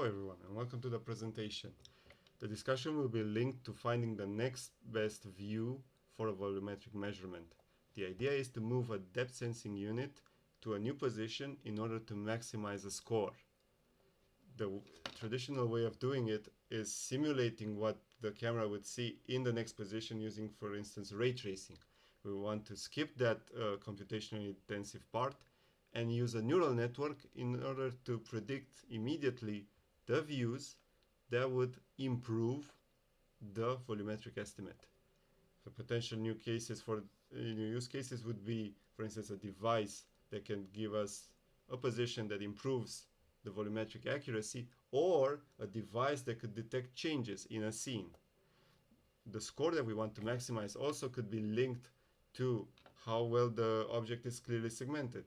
everyone, and welcome to the presentation. The discussion will be linked to finding the next best view for a volumetric measurement. The idea is to move a depth sensing unit to a new position in order to maximize the score. The traditional way of doing it is simulating what the camera would see in the next position using, for instance, ray tracing. We want to skip that computationally intensive part and use a neural network in order to predict immediately the views that would improve the volumetric estimate. So potential new cases for new use cases would be, for instance, a device that can give us a position that improves the volumetric accuracy, or a device that could detect changes in a scene. The score that we want to maximize also could be linked to how well the object is clearly segmented,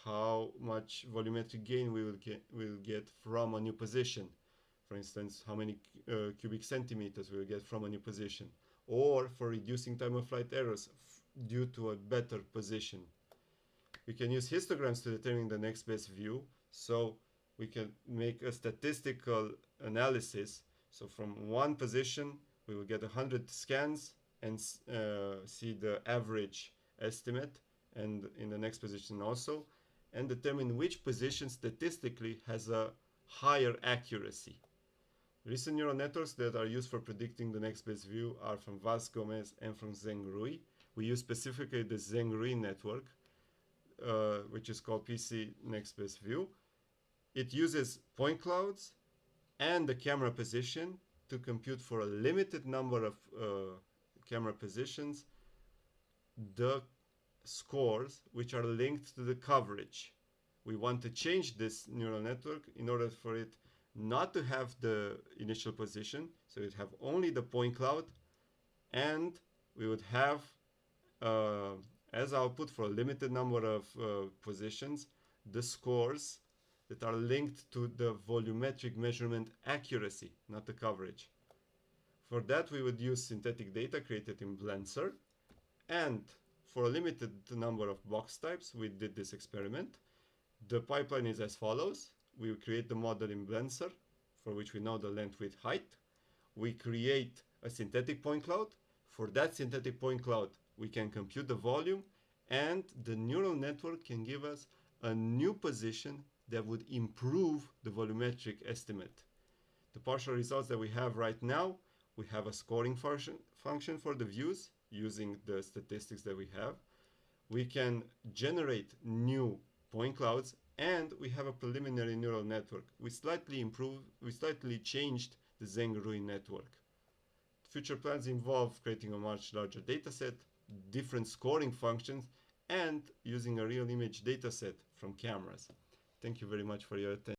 how much volumetric gain we will get from a new position. For instance, how many cubic centimeters we will get from a new position, or for reducing time of flight errors due to a better position. We can use histograms to determine the next best view, so we can make a statistical analysis. So from one position, we will get 100 scans and see the average estimate, and in the next position also, and determine which position statistically has a higher accuracy. Recent neural networks that are used for predicting the next best view are from Vaz-Gomez and from Zheng-Rui. We use specifically the Zheng-Rui network, which is called PC Next Best View. It uses point clouds and the camera position to compute for a limited number of camera positions the scores which are linked to the coverage. We want to change this neural network in order for it not to have the initial position, so it have only the point cloud, and we would have as output for a limited number of positions the scores that are linked to the volumetric measurement accuracy, not the coverage. For that, we would use synthetic data created in Blender, and for a limited number of box types, we did this experiment. The pipeline is as follows. We create the model in Blender, for which we know the length, width, height. We create a synthetic point cloud. For that synthetic point cloud, we can compute the volume, and the neural network can give us a new position that would improve the volumetric estimate. The partial results that we have right now, we have a scoring function for the views using the statistics that we have. We can generate new point clouds, and we have a preliminary neural network. We slightly changed the Zheng-Rui network. Future plans involve creating a much larger dataset, different scoring functions, and using a real image dataset from cameras. Thank you very much for your attention.